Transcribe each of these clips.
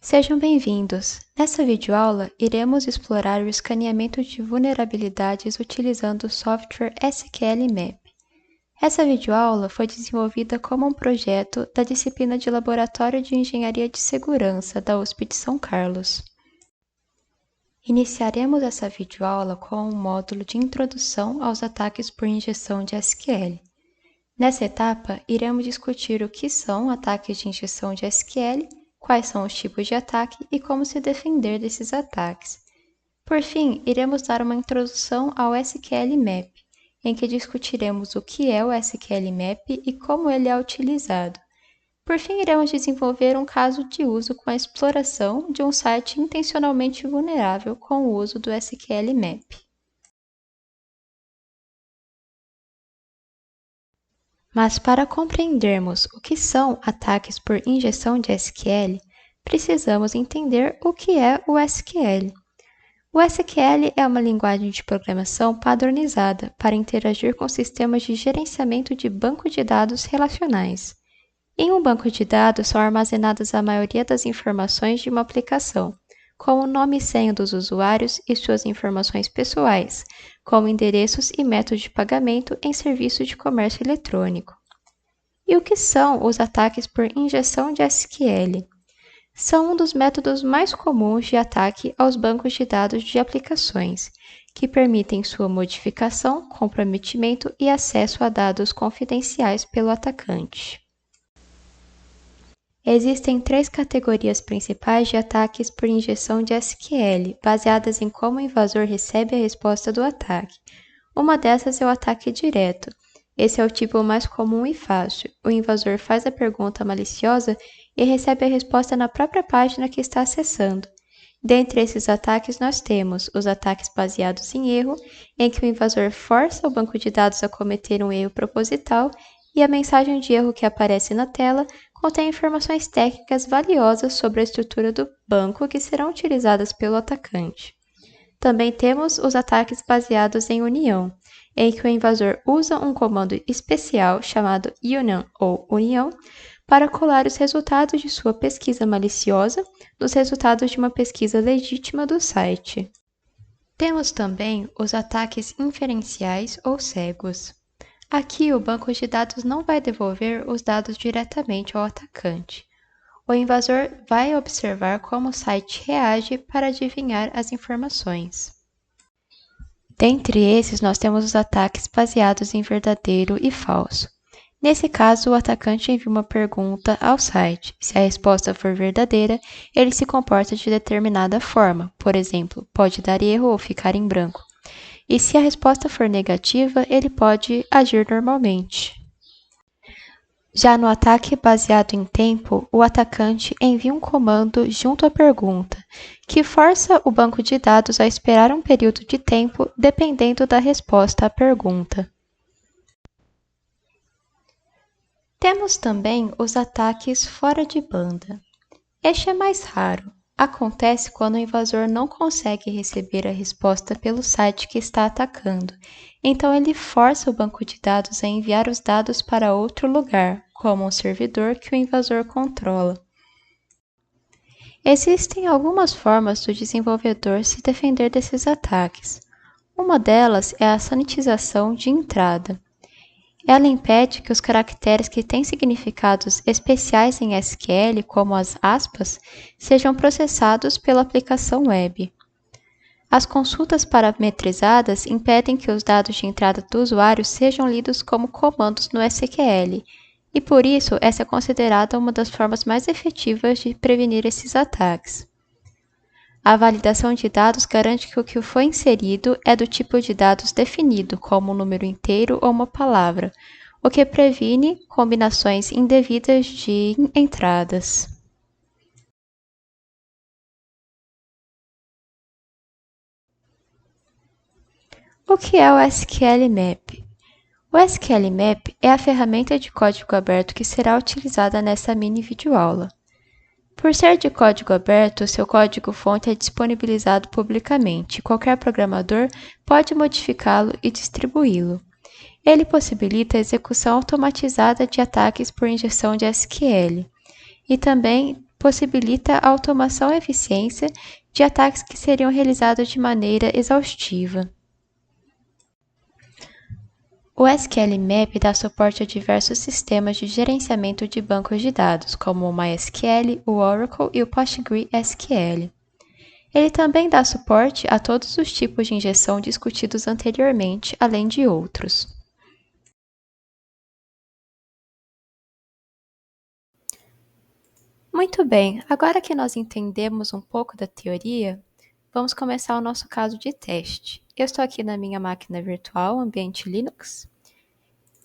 Sejam bem-vindos! Nessa videoaula, iremos explorar o escaneamento de vulnerabilidades utilizando o software SQL-Map. Essa videoaula foi desenvolvida como um projeto da disciplina de Laboratório de Engenharia de Segurança da USP de São Carlos. Iniciaremos essa videoaula com um módulo de introdução aos ataques por injeção de SQL. Nessa etapa, iremos discutir o que são ataques de injeção de SQL, quais são os tipos de ataque e como se defender desses ataques. Por fim, iremos dar uma introdução ao SQL-Map, em que discutiremos o que é o SQL-Map e como ele é utilizado. Por fim, iremos desenvolver um caso de uso com a exploração de um site intencionalmente vulnerável com o uso do SQL-Map. Mas para compreendermos o que são ataques por injeção de SQL, precisamos entender o que é o SQL. O SQL é uma linguagem de programação padronizada para interagir com sistemas de gerenciamento de banco de dados relacionais. Em um banco de dados são armazenadas a maioria das informações de uma aplicação, como o nome e senha dos usuários e suas informações pessoais, como endereços e métodos de pagamento em serviços de comércio eletrônico. E o que são os ataques por injeção de SQL? São um dos métodos mais comuns de ataque aos bancos de dados de aplicações, que permitem sua modificação, comprometimento e acesso a dados confidenciais pelo atacante. Existem 3 categorias principais de ataques por injeção de SQL, baseadas em como o invasor recebe a resposta do ataque. Uma dessas é o ataque direto. Esse é o tipo mais comum e fácil. O invasor faz a pergunta maliciosa e recebe a resposta na própria página que está acessando. Dentre esses ataques, nós temos os ataques baseados em erro, em que o invasor força o banco de dados a cometer um erro proposital e a mensagem de erro que aparece na tela contém informações técnicas valiosas sobre a estrutura do banco que serão utilizadas pelo atacante. Também temos os ataques baseados em união, em que o invasor usa um comando especial chamado union ou união para colar os resultados de sua pesquisa maliciosa nos resultados de uma pesquisa legítima do site. Temos também os ataques inferenciais ou cegos. Aqui, o banco de dados não vai devolver os dados diretamente ao atacante. O invasor vai observar como o site reage para adivinhar as informações. Dentre esses, nós temos os ataques baseados em verdadeiro e falso. Nesse caso, o atacante envia uma pergunta ao site. Se a resposta for verdadeira, ele se comporta de determinada forma, por exemplo, pode dar erro ou ficar em branco. E se a resposta for negativa, ele pode agir normalmente. Já no ataque baseado em tempo, o atacante envia um comando junto à pergunta, que força o banco de dados a esperar um período de tempo dependendo da resposta à pergunta. Temos também os ataques fora de banda. Este é mais raro. Acontece quando o invasor não consegue receber a resposta pelo site que está atacando, então ele força o banco de dados a enviar os dados para outro lugar, como um servidor que o invasor controla. Existem algumas formas do desenvolvedor se defender desses ataques. Uma delas é a sanitização de entrada. Ela impede que os caracteres que têm significados especiais em SQL, como as aspas, sejam processados pela aplicação web. As consultas parametrizadas impedem que os dados de entrada do usuário sejam lidos como comandos no SQL, e por isso essa é considerada uma das formas mais efetivas de prevenir esses ataques. A validação de dados garante que o que foi inserido é do tipo de dados definido, como um número inteiro ou uma palavra, o que previne combinações indevidas de entradas. O que é o SQL-Map? O SQL-Map é a ferramenta de código aberto que será utilizada nessa mini videoaula. Por ser de código aberto, seu código-fonte é disponibilizado publicamente. Qualquer programador pode modificá-lo e distribuí-lo. Ele possibilita a execução automatizada de ataques por injeção de SQL e também possibilita a automação e eficiência de ataques que seriam realizados de maneira exaustiva. O SQL-Map dá suporte a diversos sistemas de gerenciamento de bancos de dados, como o MySQL, o Oracle e o PostgreSQL. Ele também dá suporte a todos os tipos de injeção discutidos anteriormente, além de outros. Muito bem, agora que nós entendemos um pouco da teoria, vamos começar o nosso caso de teste. Eu estou aqui na minha máquina virtual, ambiente Linux,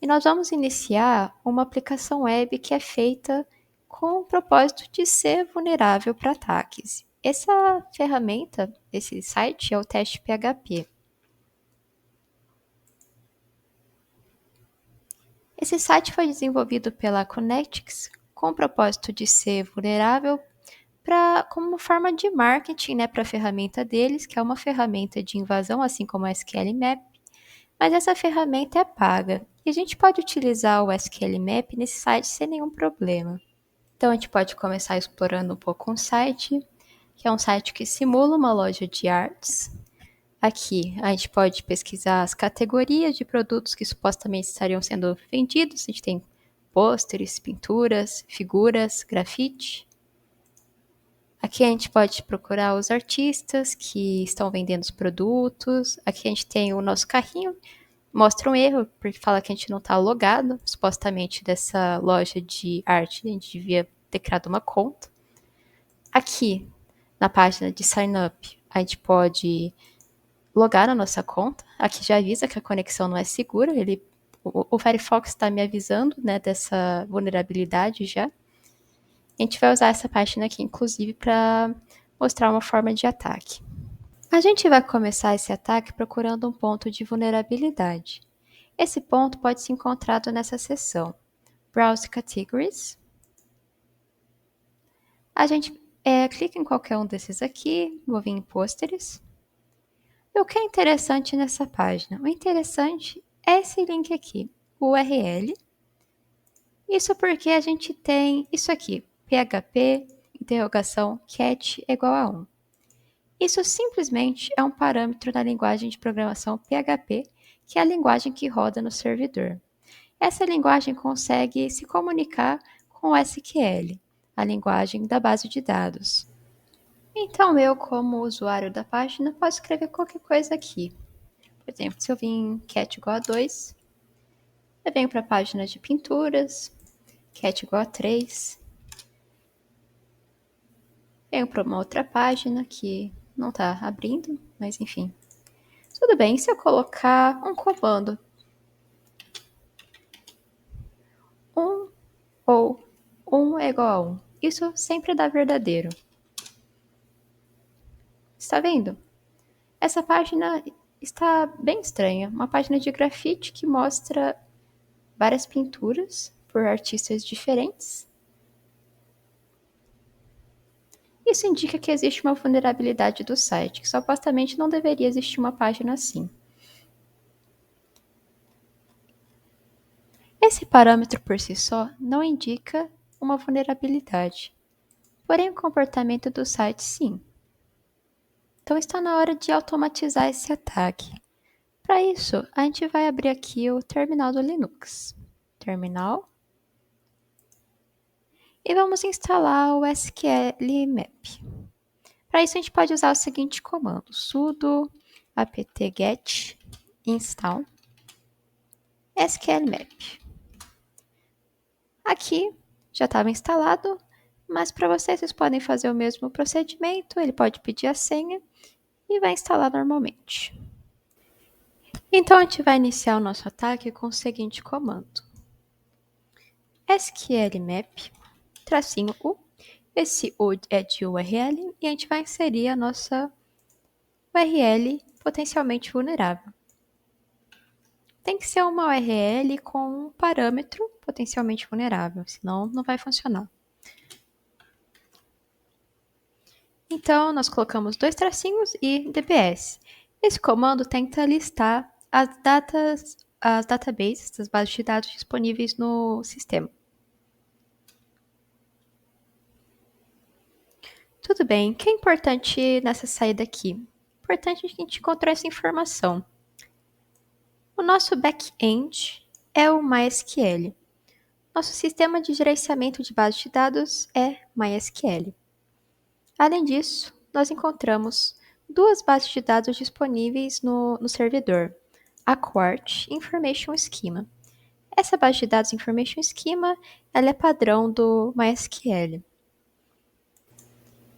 e nós vamos iniciar uma aplicação web que é feita com o propósito de ser vulnerável para ataques. Essa ferramenta, esse site, é o teste PHP. Esse site foi desenvolvido pela Connectix com o propósito de ser vulnerável como uma forma de marketing, né, para a ferramenta deles, que é uma ferramenta de invasão, assim como o SQL Map, mas essa ferramenta é paga. E a gente pode utilizar o SQL Map nesse site sem nenhum problema. Então a gente pode começar explorando um pouco um site, que é um site que simula uma loja de artes. Aqui a gente pode pesquisar as categorias de produtos que supostamente estariam sendo vendidos. A gente tem pôsteres, pinturas, figuras, grafite. Aqui a gente pode procurar os artistas que estão vendendo os produtos. Aqui a gente tem o nosso carrinho. Mostra um erro, porque fala que a gente não está logado. Supostamente dessa loja de arte a gente devia ter criado uma conta. Aqui, na página de Sign Up, a gente pode logar na nossa conta. Aqui já avisa que a conexão não é segura. O Firefox está me avisando, né, dessa vulnerabilidade já. A gente vai usar essa página aqui, inclusive, para mostrar uma forma de ataque. A gente vai começar esse ataque procurando um ponto de vulnerabilidade. Esse ponto pode ser encontrado nessa seção. Browse Categories. A gente clica em qualquer um desses aqui, vou vir em Pôsteres. E o que é interessante nessa página? O interessante é esse link aqui, o URL. Isso porque a gente tem isso aqui, php, interrogação, cat é igual a 1. Isso simplesmente é um parâmetro da linguagem de programação PHP, que é a linguagem que roda no servidor. Essa linguagem consegue se comunicar com o SQL, a linguagem da base de dados. Então eu, como usuário da página, posso escrever qualquer coisa aqui. Por exemplo, se eu vim em cat igual a 2, eu venho para a página de pinturas, cat igual a 3, venho para uma outra página que não está abrindo, mas enfim. Tudo bem, se eu colocar um comando 1 ou 1 é igual a 1, isso sempre dá verdadeiro. Está vendo? Essa página está bem estranha, uma página de grafite que mostra várias pinturas por artistas diferentes. Isso indica que existe uma vulnerabilidade do site, que supostamente não deveria existir uma página assim. Esse parâmetro por si só não indica uma vulnerabilidade, porém o comportamento do site sim. Então está na hora de automatizar esse ataque. Para isso, a gente vai abrir aqui o terminal do Linux. Terminal. E vamos instalar o SQL-Map. Para isso, a gente pode usar o seguinte comando: sudo apt-get install SQL-Map. Aqui já estava instalado, mas para vocês podem fazer o mesmo procedimento. Ele pode pedir a senha e vai instalar normalmente. Então, a gente vai iniciar o nosso ataque com o seguinte comando: SQL-Map, tracinho U. Esse U é de URL e a gente vai inserir a nossa URL potencialmente vulnerável. Tem que ser uma URL com um parâmetro potencialmente vulnerável, senão não vai funcionar. Então, nós colocamos 2 tracinhos e DPS. Esse comando tenta listar as databases, as bases de dados disponíveis no sistema. Tudo bem, o que é importante nessa saída aqui? Importante a gente encontrar essa informação. O nosso back-end é o MySQL. Nosso sistema de gerenciamento de bases de dados é MySQL. Além disso, nós encontramos duas bases de dados disponíveis no servidor, a Quart Information Schema. Essa base de dados Information Schema ela é padrão do MySQL.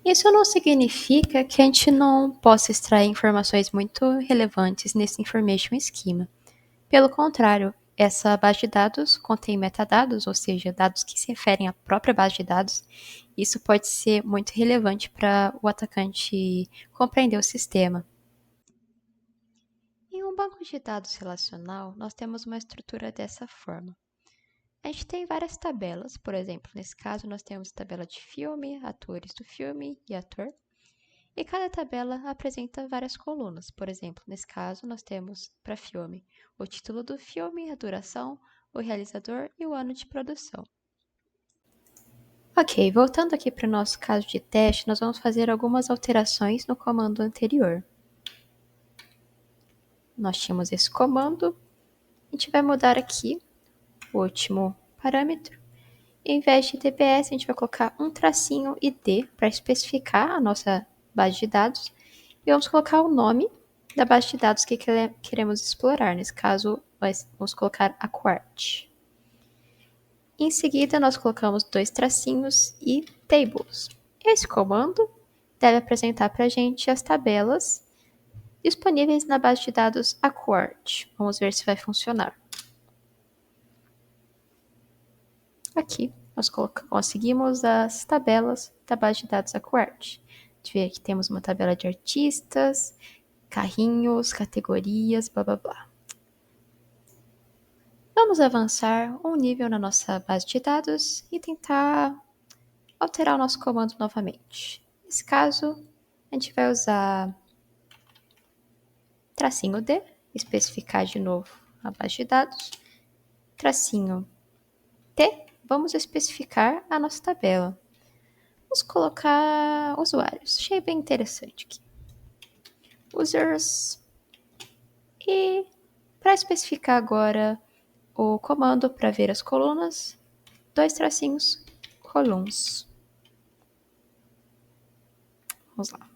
Isso não significa que a gente não possa extrair informações muito relevantes nesse Information Schema. Pelo contrário, essa base de dados contém metadados, ou seja, dados que se referem à própria base de dados. Isso pode ser muito relevante para o atacante compreender o sistema. Em um banco de dados relacional, nós temos uma estrutura dessa forma. A gente tem várias tabelas, por exemplo, nesse caso nós temos tabela de filme, atores do filme e ator. E cada tabela apresenta várias colunas. Por exemplo, nesse caso, nós temos para filme o título do filme, a duração, o realizador e o ano de produção. Ok, voltando aqui para o nosso caso de teste, nós vamos fazer algumas alterações no comando anterior. Nós tínhamos esse comando, a gente vai mudar aqui o último parâmetro. Em vez de DBS, a gente vai colocar um tracinho ID para especificar a nossa base de dados. E vamos colocar o nome da base de dados que queremos explorar. Nesse caso, vamos colocar a Quart. Em seguida, nós colocamos dois tracinhos e tables. Esse comando deve apresentar para a gente as tabelas disponíveis na base de dados a Quart. Vamos ver se vai funcionar. Aqui, nós conseguimos as tabelas da base de dados a Quart. A gente vê que temos uma tabela de artistas, carrinhos, categorias, blá blá blá. Vamos avançar um nível na nossa base de dados e tentar alterar o nosso comando novamente. Nesse caso, a gente vai usar tracinho D, especificar de novo a base de dados, tracinho T, vamos especificar a nossa tabela. Vamos colocar usuários, achei bem interessante aqui. Users. E para especificar agora o comando para ver as colunas, dois tracinhos, columns. Vamos lá.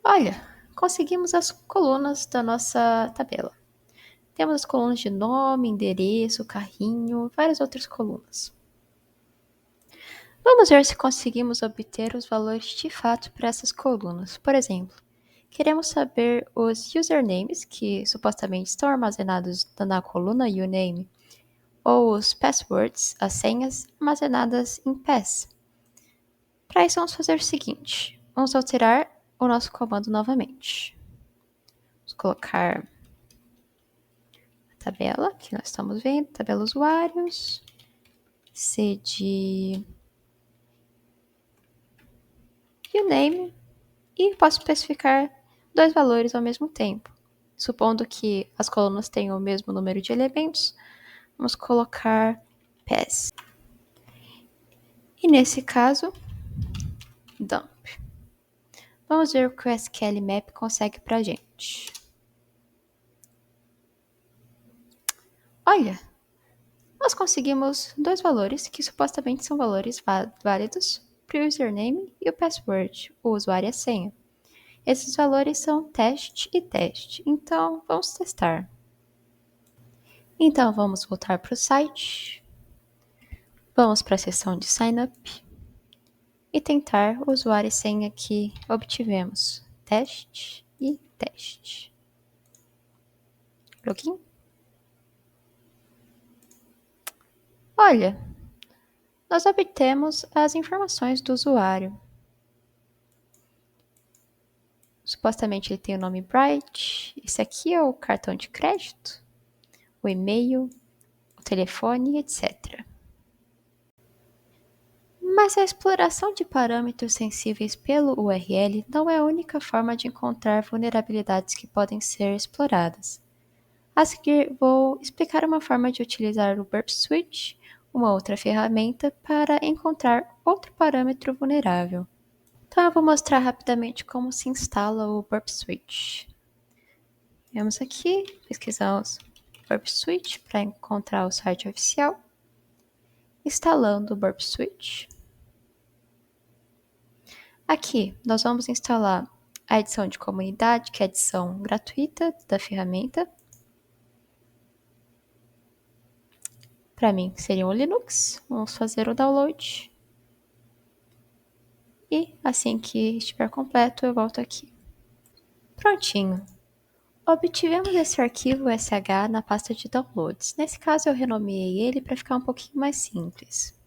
Olha, conseguimos as colunas da nossa tabela. Temos as colunas de nome, endereço, carrinho, várias outras colunas. Vamos ver se conseguimos obter os valores de fato para essas colunas. Por exemplo, queremos saber os usernames, que supostamente estão armazenados na coluna uname, ou os passwords, as senhas, armazenadas em pass. Para isso, vamos fazer o seguinte. Vamos alterar o nosso comando novamente. Vamos colocar a tabela que nós estamos vendo, tabela usuários, C de uname, e posso especificar dois valores ao mesmo tempo. Supondo que as colunas tenham o mesmo número de elementos, vamos colocar pass. E nesse caso, dump. Vamos ver o que o SQL Map consegue para a gente. Olha, nós conseguimos dois valores que supostamente são valores válidos para o username e o password, o usuário e a senha. Esses valores são teste e teste, então vamos testar. Então vamos voltar para o site, vamos para a seção de Sign Up e tentar o usuário e senha que obtivemos, teste e teste. Login. Olha, nós obtemos as informações do usuário. Supostamente ele tem o nome Bright, esse aqui é o cartão de crédito, o e-mail, o telefone, etc. Mas a exploração de parâmetros sensíveis pelo URL não é a única forma de encontrar vulnerabilidades que podem ser exploradas. A seguir, vou explicar uma forma de utilizar o Burp Switch, uma outra ferramenta para encontrar outro parâmetro vulnerável. Então eu vou mostrar rapidamente como se instala o Burp Suite. Vamos aqui, pesquisamos Burp Suite para encontrar o site oficial. Instalando o Burp Suite. Aqui nós vamos instalar a edição de comunidade, que é a edição gratuita da ferramenta. Para mim seria o Linux. Vamos fazer o download. E assim que estiver completo, eu volto aqui. Prontinho. Obtivemos esse arquivo SH na pasta de downloads. Nesse caso, eu renomeei ele para ficar um pouquinho mais simples.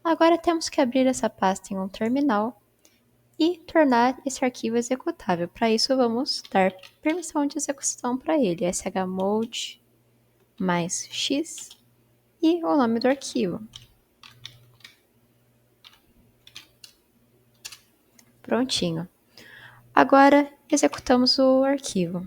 Agora temos que abrir essa pasta em um terminal e tornar esse arquivo executável. Para isso, vamos dar permissão de execução para ele, chmod mais x e o nome do arquivo. Prontinho. Agora, executamos o arquivo.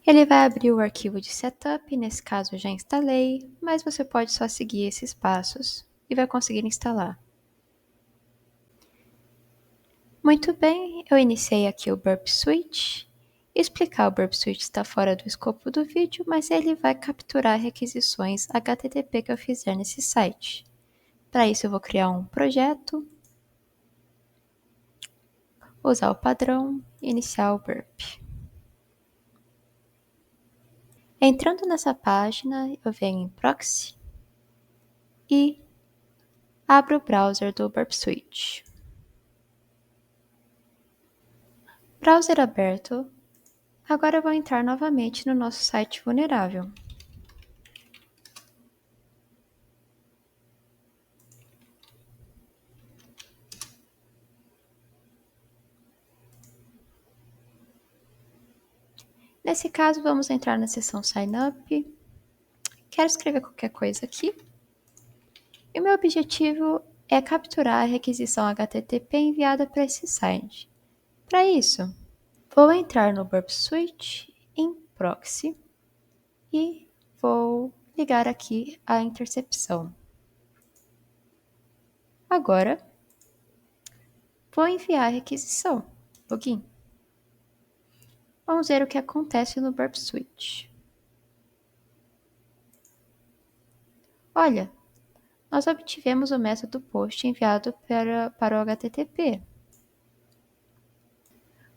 Ele vai abrir o arquivo de setup, nesse caso eu já instalei, mas você pode só seguir esses passos e vai conseguir instalar. Muito bem, eu iniciei aqui o Burp Suite. Explicar o Burp Suite está fora do escopo do vídeo, mas ele vai capturar requisições HTTP que eu fizer nesse site. Para isso eu vou criar um projeto, usar o padrão, iniciar o Burp. Entrando nessa página, eu venho em Proxy e abro o browser do Burp Suite. Browser aberto. Agora eu vou entrar novamente no nosso site vulnerável. Nesse caso, vamos entrar na seção Sign Up. Quero escrever qualquer coisa aqui. E o meu objetivo é capturar a requisição HTTP enviada para esse site. Para isso, vou entrar no Burp Suite em Proxy e vou ligar aqui a intercepção. Agora, vou enviar a requisição, login. Vamos ver o que acontece no Burp Suite. Olha, nós obtivemos o método post enviado para o HTTP.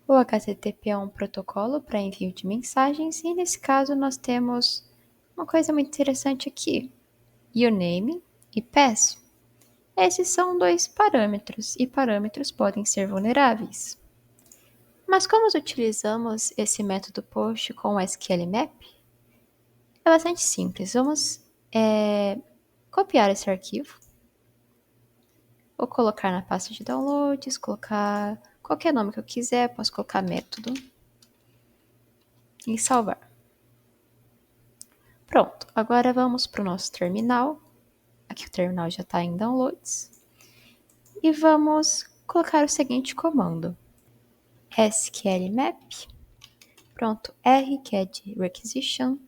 O HTTP é um protocolo para envio de mensagens e nesse caso nós temos uma coisa muito interessante aqui, Uname e Pass. Esses são dois parâmetros e parâmetros podem ser vulneráveis. Mas como utilizamos esse método post com o SQLMap? É bastante simples. Vamos copiar esse arquivo. Vou colocar na pasta de downloads, colocar qualquer nome que eu quiser, posso colocar método e salvar. Pronto, agora vamos para o nosso terminal. Aqui o terminal já está em downloads. E vamos colocar o seguinte comando. SQLMap. Pronto, R, que é de requisition.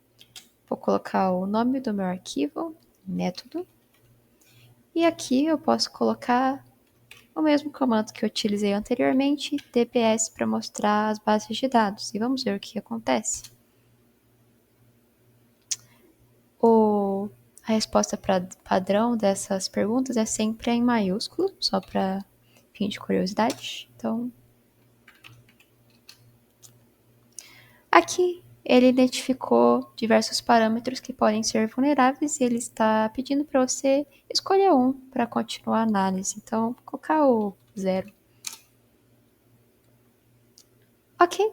Vou colocar o nome do meu arquivo, método. E aqui eu posso colocar o mesmo comando que eu utilizei anteriormente, dbs, para mostrar as bases de dados. E vamos ver o que acontece. A resposta padrão dessas perguntas é sempre em maiúsculo, só para fim de curiosidade. Então, aqui ele identificou diversos parâmetros que podem ser vulneráveis e ele está pedindo para você escolher um para continuar a análise. Então, vou colocar o 0. Ok.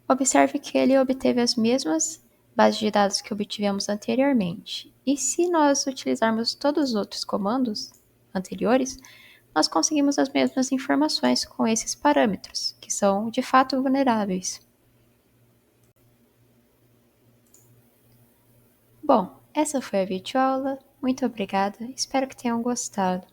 Observe que ele obteve as mesmas bases de dados que obtivemos anteriormente. E se nós utilizarmos todos os outros comandos anteriores, nós conseguimos as mesmas informações com esses parâmetros, que são de fato vulneráveis. Bom, essa foi a videoaula. Muito obrigada. Espero que tenham gostado.